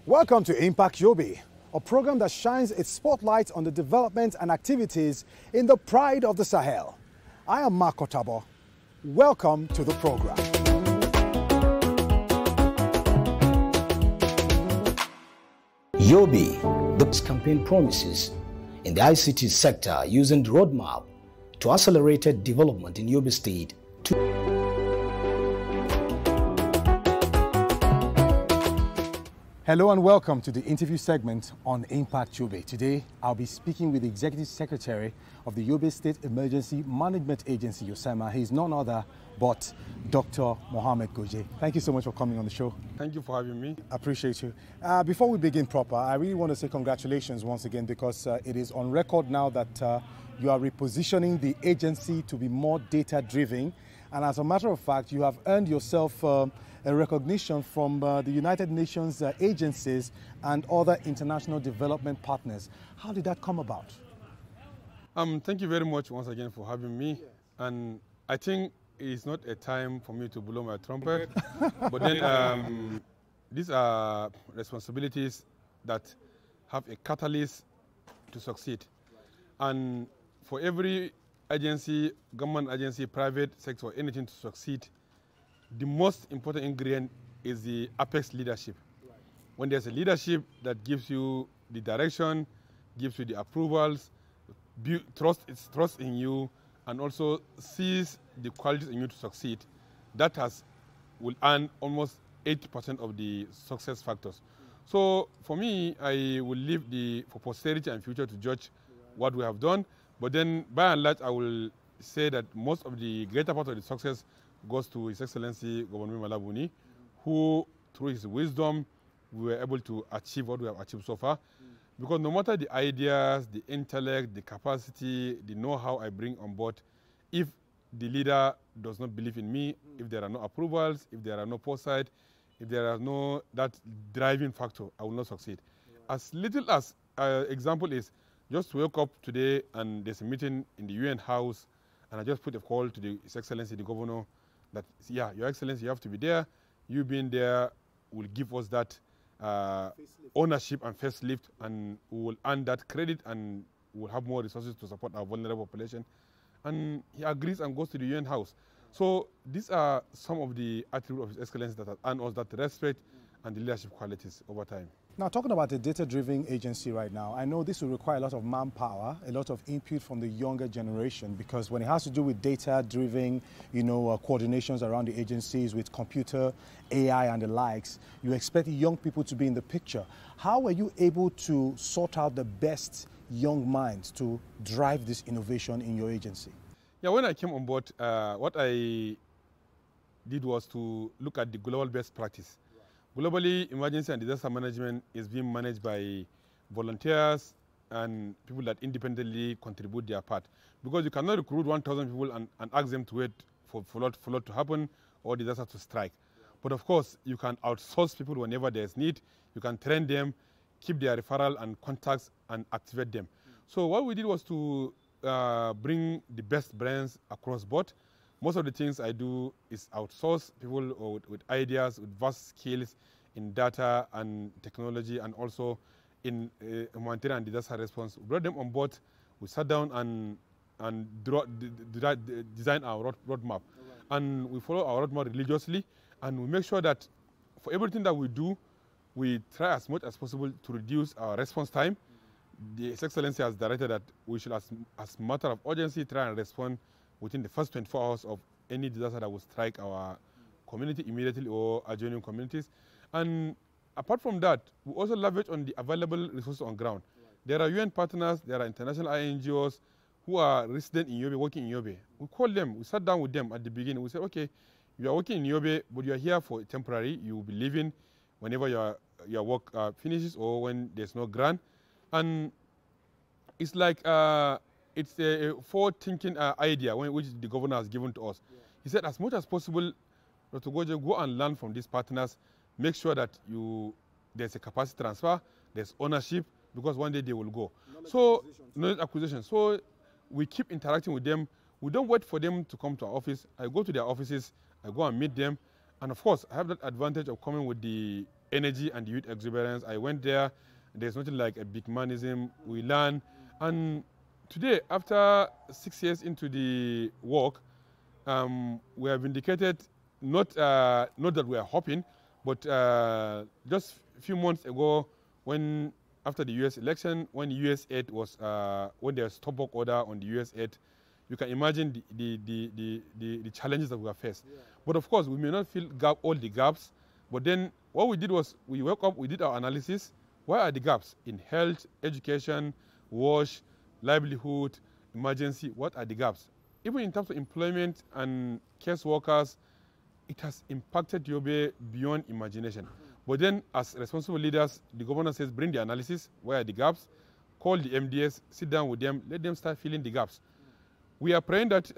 Welcome to Impact Yobe, a program that shines its spotlight on the development and activities in the pride of the Sahel. I am Mark Otabo. Welcome to the program. Yobe, the campaign promises in the ICT sector using the roadmap to accelerated development in Yobe State. Hello and welcome to the interview segment on Impact Yobe. Today, I'll be speaking with the Executive Secretary of the Yobe State Emergency Management Agency, YOSEMA. He's none other but Dr. Mohammed Goje. Thank you so much for coming on the show. Thank you for having me. I appreciate you. Before we begin proper, I really want to say congratulations once again because it is on record now that you are repositioning the agency to be more data-driven. And as a matter of fact, you have earned yourself a recognition from the United Nations agencies and other international development partners. How did that come about? Thank you very much once again for having me. Yes. And I think it's not a time for me to blow my trumpet, but then these are responsibilities that have a catalyst to succeed. And for every agency, government agency, private sector, anything to succeed, the most important ingredient is the apex leadership. Right. When there's a leadership that gives you the direction, gives you the approvals, trust in you, and also sees the qualities in you to succeed, that will earn almost 80% of the success factors. So for me, I will leave for posterity and future to judge what we have done. But then by and large, I will say that most of the greater part of the success goes to His Excellency Governor Malabuni, who, through his wisdom, we were able to achieve what we have achieved so far. Because no matter the ideas, the intellect, the capacity, the know-how I bring on board, if the leader does not believe in me, if there are no approvals, if there are no foresight, if there are no that driving factor, I will not succeed. Right. As little as example is, just wake up today and there's a meeting in the UN house, and I just put a call to His Excellency, the Governor, that, yeah, Your Excellency, you have to be there. You being there will give us that ownership and facelift, and we will earn that credit, and we will have more resources to support our vulnerable population. And he agrees and goes to the UN house. So these are some of the attributes of His Excellency that have earned us that respect and the leadership qualities over time. Now, talking about a data-driven agency right now, I know this will require a lot of manpower, a lot of input from the younger generation, because when it has to do with data-driven, coordinations around the agencies with computer, AI and the likes, you expect young people to be in the picture. How were you able to sort out the best young minds to drive this innovation in your agency? Yeah, when I came on board, what I did was to look at the global best practice. Globally, emergency and disaster management is being managed by volunteers and people that independently contribute their part. Because you cannot recruit 1,000 people and ask them to wait for flood to happen or disaster to strike. Yeah. But of course, you can outsource people whenever there's need. You can train them, keep their referral and contacts, and activate them. So what we did was to bring the best brains across board. Most of the things I do is outsource people with ideas, with vast skills in data and technology, and also in humanitarian and disaster response. We brought them on board. We sat down and design our roadmap. Right. And we follow our roadmap religiously, and we make sure that for everything that we do, we try as much as possible to reduce our response time. His Excellency has directed that we should, as a matter of urgency, try and respond within the first 24 hours of any disaster that will strike our community immediately or adjoining communities. And apart from that, we also leverage on the available resources on ground. Right. There are UN partners, there are international NGOs who are resident in Yobe, working in Yobe. We call them, we sat down with them at the beginning. We said, okay, you are working in Yobe, but you are here for temporary. You will be leaving whenever your work finishes or when there's no grant. And it's like, it's a forward-thinking idea which the governor has given to us. Yeah. He said, as much as possible, Dr. Goje, go and learn from these partners. Make sure that there's a capacity transfer, there's ownership, because one day they will go. Knowledge acquisition. So we keep interacting with them. We don't wait for them to come to our office. I go to their offices, I go and meet them. And of course, I have that advantage of coming with the energy and youth exuberance. I went there. There's nothing like a big manism. We learn. And today, after 6 years into the work, we have indicated not that we are hoping, but just a few months ago, when after the U.S. election, when U.S. aid was when there was stop work order on the U.S. aid, you can imagine the challenges that we have faced. Yeah. But of course, we may not fill all the gaps. But then what we did was we woke up, we did our analysis. Where are the gaps in health, education, wash, livelihood, emergency? What are the gaps? Even in terms of employment and case workers, it has impacted Yobe beyond imagination. But then, as responsible leaders, the governor says, bring the analysis, where are the gaps, call the MDS, sit down with them, let them start filling the gaps. We are praying that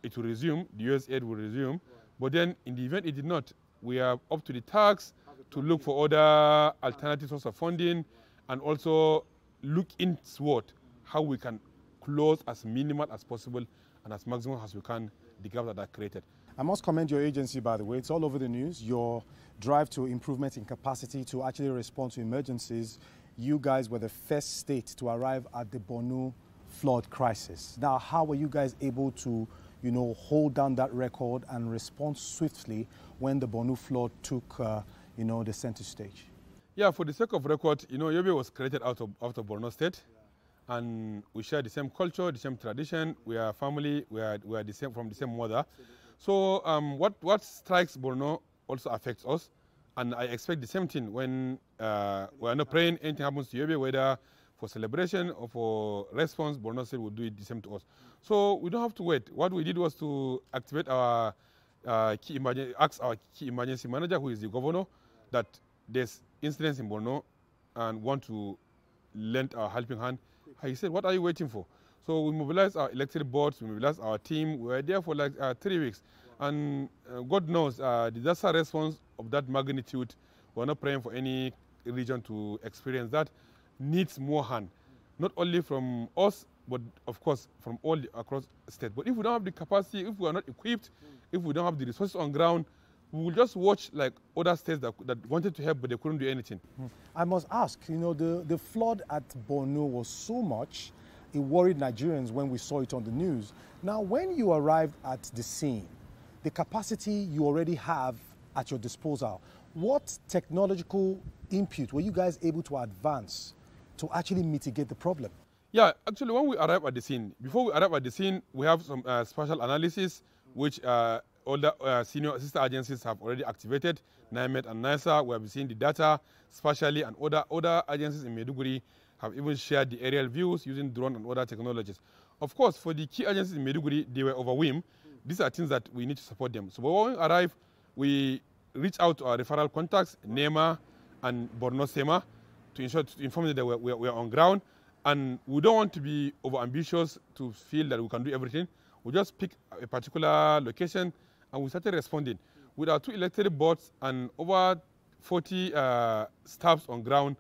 it will resume, the U.S. aid will resume, but then in the event it did not, we are up to the task to look for other alternative sources of funding and also look inward how we can close as minimal as possible and as maximum as we can the gaps that are created. I must commend your agency, by the way. It's all over the news. Your drive to improvement in capacity to actually respond to emergencies. You guys were the first state to arrive at the Borno flood crisis. Now, how were you guys able to, hold down that record and respond swiftly when the Borno flood took, the center stage? Yeah, for the sake of record, Yobe was created out of Borno State. Yeah. And we share the same culture, the same tradition. We are family. We are the same, from the same mother. So what strikes Borno also affects us, and I expect the same thing when we are not praying anything happens to Yobe, whether for celebration or for response. Borno State will do it the same to us. So we don't have to wait. What we did was to activate our ask our key emergency manager, who is the governor, that there's incidents in Borno and want to lend our helping hand. He said, what are you waiting for? So we mobilized our elected boards, we mobilized our team. We were there for like 3 weeks. And God knows, disaster response of that magnitude, we're not praying for any region to experience that, needs more hand. Not only from us, but of course from all across the state. But if we don't have the capacity, if we are not equipped, if we don't have the resources on ground, we will just watch like other states that wanted to help, but they couldn't do anything. I must ask, the flood at Borno was so much, it worried Nigerians when we saw it on the news. Now, when you arrived at the scene, the capacity you already have at your disposal, what technological input were you guys able to advance to actually mitigate the problem? Yeah, actually, when we arrive at the scene, before we arrive at the scene, we have some special analysis, which all the senior sister agencies have already activated, NIMET and NISA. We have seen the data spatially, and other agencies in Maiduguri have even shared the aerial views using drone and other technologies. Of course, for the key agencies in Maiduguri, they were overwhelmed. These are things that we need to support them. So when we arrive, we reach out to our referral contacts, NEMA and YOSEMA, to inform them that we are on ground. And we don't want to be over-ambitious to feel that we can do everything. We just pick a particular location and we started responding. With our 2 elected boards and over 40 staffs on ground,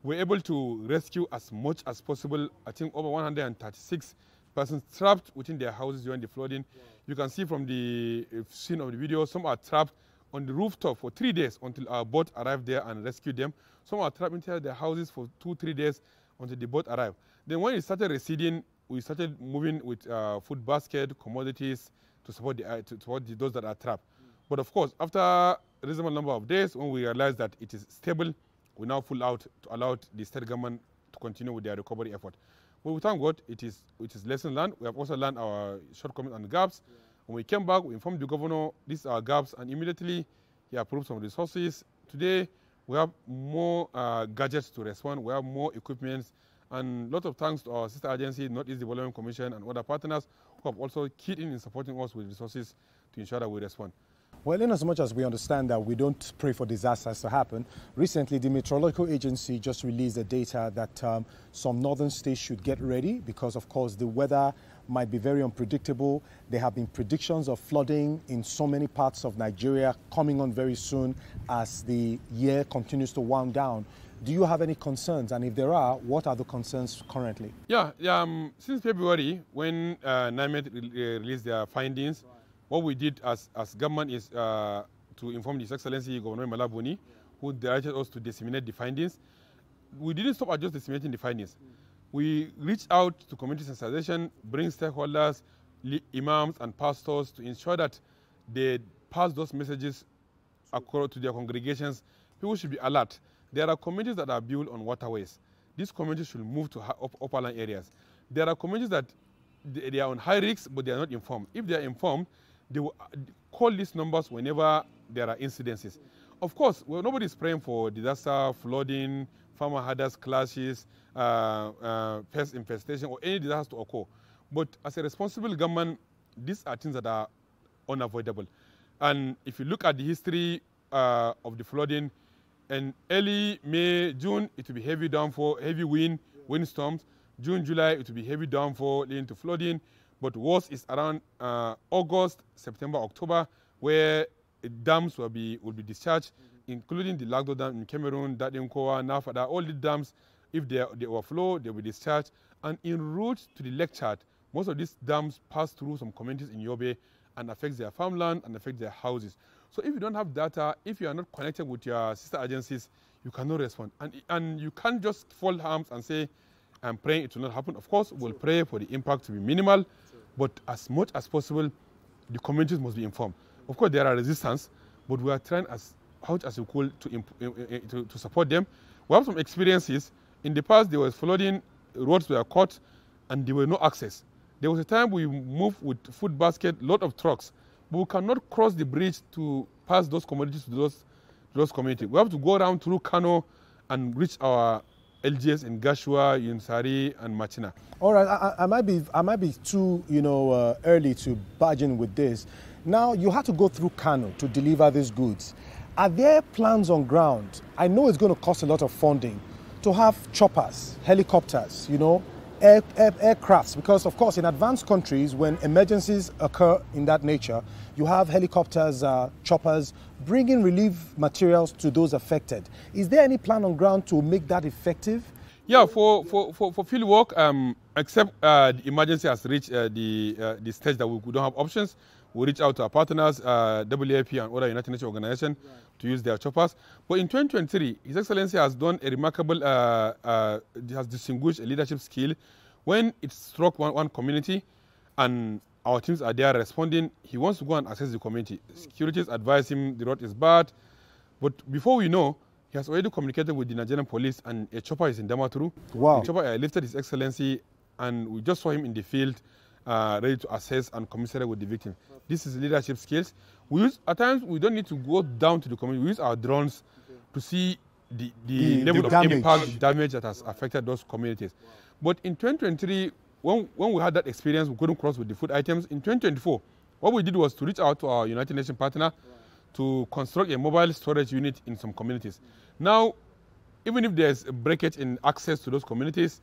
we're able to rescue as much as possible. I think over 136 persons trapped within their houses during the flooding. Yeah. You can see from the scene of the video, some are trapped on the rooftop for 3 days until our boat arrived there and rescued them. Some are trapped inside their houses for 2-3 days until the boat arrived. Then when it started receding, we started moving with food basket, commodities to support those that are trapped. But of course, after a reasonable number of days, when we realized that it is stable, we now pull out to allow the state government to continue with their recovery effort. But we thank God, it is lesson learned. We have also learned our shortcomings and gaps. Yeah. When we came back, we informed the governor, these are gaps, and immediately he approved some resources. Today, we have more gadgets to respond. We have more equipment, and a lot of thanks to our sister agency, Northeast Development Commission, and other partners who have also keyed in supporting us with resources to ensure that we respond. Well, in as much as we understand that we don't pray for disasters to happen, recently the Meteorological Agency just released the data that some northern states should get ready because, of course, the weather might be very unpredictable. There have been predictions of flooding in so many parts of Nigeria coming on very soon as the year continues to wind down. Do you have any concerns? And if there are, what are the concerns currently? Yeah, since February, when NIMET released their findings, what we did as government is to inform His Excellency Governor Malabuni, who directed us to disseminate the findings. We didn't stop at just disseminating the findings. We reached out to community sensitization, bring stakeholders, imams and pastors to ensure that they pass those messages across to their congregations. People should be alert. There are communities that are built on waterways. These communities should move to upperland areas. There are communities that they are on high risk, but they are not informed. If they are informed, they will call these numbers whenever there are incidences. Of course, well, nobody is praying for disaster, flooding, farmer herders clashes, pest infestation, or any disaster to occur. But as a responsible government, these are things that are unavoidable. And if you look at the history of the flooding, in early May, June, it will be heavy downfall, heavy windstorms. June, July, it will be heavy downfall leading to flooding. But worse is around August, September, October, where dams will be discharged, including the Lagdo Dam in Cameroon, Dadinkoa, Nafada, all the dams, if they overflow, they will be discharged. And en route to the lake chart, most of these dams pass through some communities in Yobe and affects their farmland and affects their houses. So if you don't have data, if you are not connected with your sister agencies, you cannot respond. And you can't just fold arms and say, I'm praying it will not happen. Of course, we'll pray for the impact to be minimal, but as much as possible, the communities must be informed. Of course, there are resistance, but we are trying as hard as we could to support them. We have some experiences. In the past, there was flooding, roads were cut, and there were no access. There was a time we moved with food basket, lot of trucks, but we cannot cross the bridge to pass those commodities to those communities. We have to go around through Kano and reach our LGS in Gashua, Yunsari, and Machina. All right, I might be too early to barge in with this. Now you had to go through Kano to deliver these goods. Are there plans on ground? I know it's going to cost a lot of funding to have choppers, helicopters, aircrafts, because of course in advanced countries when emergencies occur in that nature, you have helicopters, choppers bringing relief materials to those affected. Is there any plan on ground to make that effective? Yeah, for field work, except the emergency has reached the stage that we don't have options, we reach out to our partners, WAP and other United Nations organizations, to use their choppers. But in 2023, His Excellency has done a remarkable, has distinguished a leadership skill. When it struck one community and our teams are there responding, he wants to go and assess the community. Securities advise him the road is bad. But before we know, he has already communicated with the Nigerian police and a chopper is in Damaturu. Wow. The chopper lifted His Excellency and we just saw him in the field, ready to assess and commiserate with the victim. This is leadership skills. At times, we don't need to go down to the community. We use our drones to see the level of damage. impact, the damage that has affected those communities. But in 2023, when we had that experience, we couldn't cross with the food items. In 2024, what we did was to reach out to our United Nations partner to construct a mobile storage unit in some communities. Now, even if there's a breakage in access to those communities,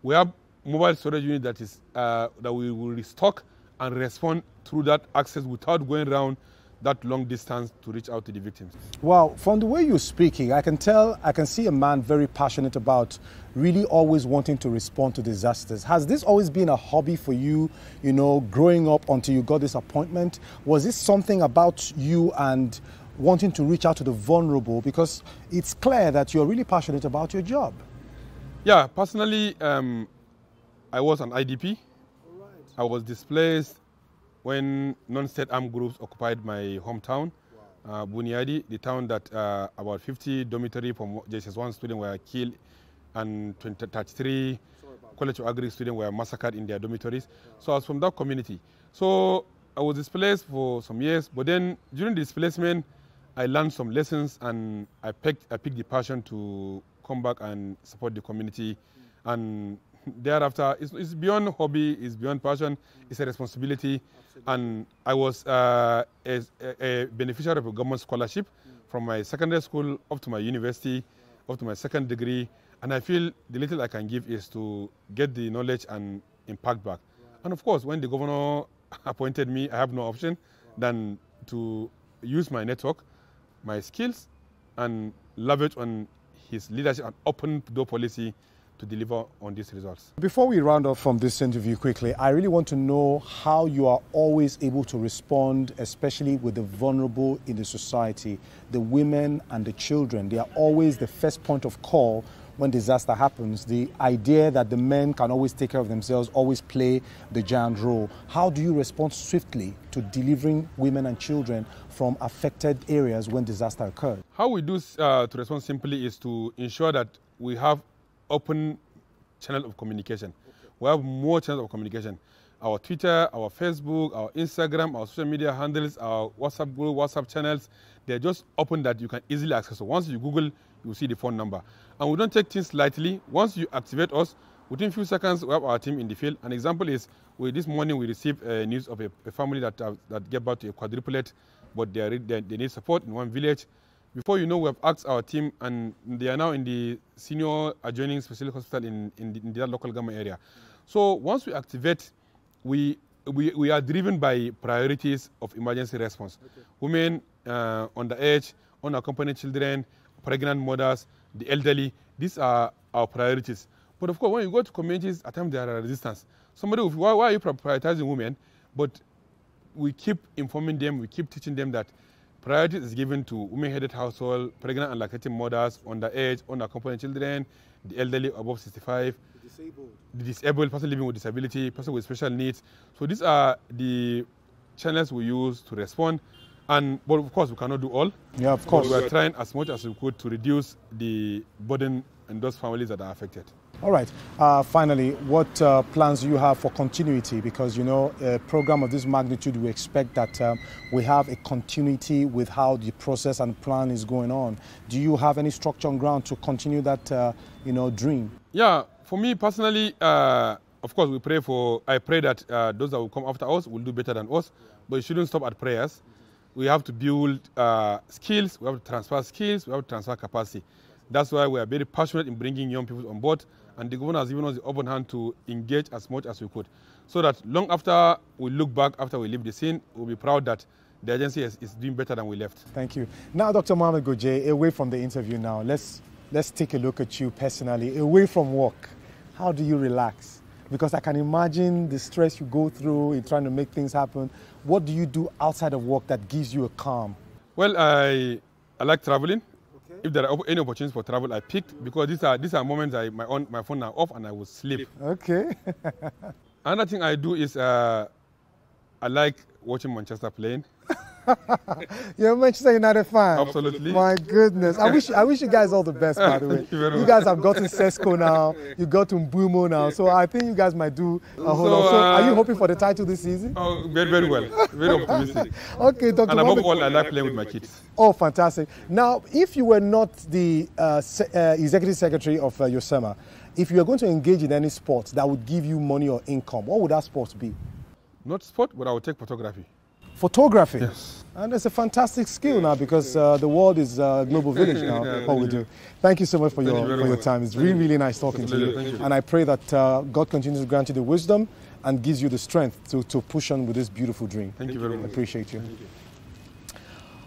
we have mobile storage unit that is that we will restock and respond through that access without going around that long distance to reach out to the victims. Wow, from the way you're speaking, I can see a man very passionate about really always wanting to respond to disasters. Has this always been a hobby for you, growing up until you got this appointment? Was this something about you and wanting to reach out to the vulnerable? Because it's clear that you're really passionate about your job. Yeah, personally, I was an IDP. I was displaced when non-state armed groups occupied my hometown, Buniadi, the town that about 50 dormitory from JSS1 students were killed and 33 College of Agri students were massacred in their dormitories. So I was from that community. So I was displaced for some years, but then during the displacement, I learned some lessons and I picked the passion to come back and support the community. And thereafter, it's beyond hobby, it's beyond passion, it's a responsibility. And I was a beneficiary of a government scholarship from my secondary school up to my university, up to my second degree. And I feel the little I can give is to get the knowledge and impact back. And of course, when the governor appointed me, I have no option than to use my network, my skills, and leverage on his leadership and open door policy to deliver on these results. Before we round off from this interview quickly, I really want to know how you are always able to respond, especially with the vulnerable in the society, the women and the children. They are always the first point of call when disaster happens. The idea that the men can always take care of themselves always play the giant role. How do you respond swiftly to delivering women and children from affected areas when disaster occurs? How we do to respond simply is to ensure that we have open channel of communication. Okay. We have more channels of communication. Our Twitter, our Facebook, our Instagram, our social media handles, our WhatsApp group, WhatsApp channels, they're just open that you can easily access. So once you Google, you see the phone number. And we don't take things lightly. Once you activate us, within a few seconds, we have our team in the field. An example is, this morning we received news of a family that gave birth to a quadruplet, but they need support in one village. Before you know, we have asked our team, and they are now in the senior adjoining specialist hospital in the local government area. So once we activate, we are driven by priorities of emergency response. Okay. Women, underage, unaccompanied children, pregnant mothers, the elderly, these are our priorities. But of course, when you go to communities, at times there are resistance. Somebody will, why are you prioritizing women? But we keep informing them, we keep teaching them that priority is given to women-headed household, pregnant and lactating mothers, underage, unaccompanied children, the elderly above 65, the disabled, person living with disability, person with special needs. So these are the channels we use to respond. But of course, we cannot do all. Yeah, of course. But we are trying as much as we could to reduce the burden on those families that are affected. All right. Finally, what plans do you have for continuity? Because, you know, a program of this magnitude, we expect that we have a continuity with how the process and plan is going on. Do you have any structure on ground to continue that, dream? Yeah, for me personally, of course, I pray that those that will come after us will do better than us, but it shouldn't stop at prayers. We have to build skills, we have to transfer skills, we have to transfer capacity. That's why we are very passionate in bringing young people on board, and the governor has given us the open hand to engage as much as we could. So that long after we look back, after we leave the scene, we'll be proud that the agency is doing better than we left. Thank you. Now, Dr. Mohamed Goje, away from the interview now, let's take a look at you personally. Away from work, how do you relax? Because I can imagine the stress you go through in trying to make things happen. What do you do outside of work that gives you a calm? Well, I like traveling. Okay. If there are any opportunities for travel, I picked, because these are moments my phone are off and I will sleep. Okay. Another thing I do is I like watching Manchester playing. You're a Manchester United fan? Absolutely. My goodness. I wish you guys all the best, by the way. You guys have gotten Sesko now. You got Mbumo now. So I think you guys might do a whole lot. So are you hoping for the title this season? Oh, very, very well. Very optimistic. Okay, Dr. And above all, I like playing with my kids. Oh, fantastic. Now, if you were not the executive secretary of YOSEMA, if you were going to engage in any sport that would give you money or income, what would that sport be? Not sport, but I would take photography. Photography? Yes. And it's a fantastic skill now, because the world is a global village now, what we do. Thank you so much for your time. It's really, really nice talking to you. And I pray that God continues to grant you the wisdom and gives you the strength to push on with this beautiful dream. Thank you very much. I appreciate you.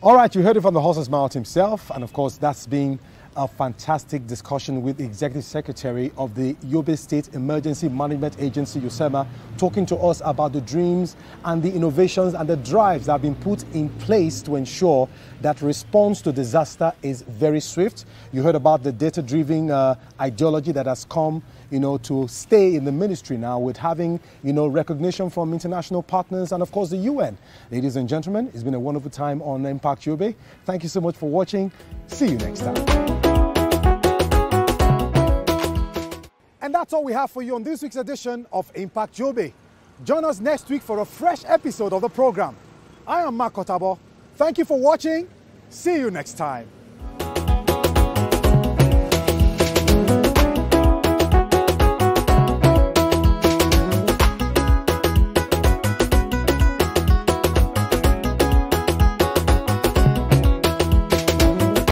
All right, you heard it from the horse's mouth himself. And of course, that's been a fantastic discussion with the Executive Secretary of the Yobe State Emergency Management Agency, YOSEMA, talking to us about the dreams and the innovations and the drives that have been put in place to ensure that response to disaster is very swift. You heard about the data-driven ideology that has come, to stay in the ministry now, with having, recognition from international partners and, of course, the UN. Ladies and gentlemen, it's been a wonderful time on Impact Yobe. Thank you so much for watching. See you next time. And that's all we have for you on this week's edition of Impact Yobe. Join us next week for a fresh episode of the program. I am Mark Otabo. Thank you for watching. See you next time.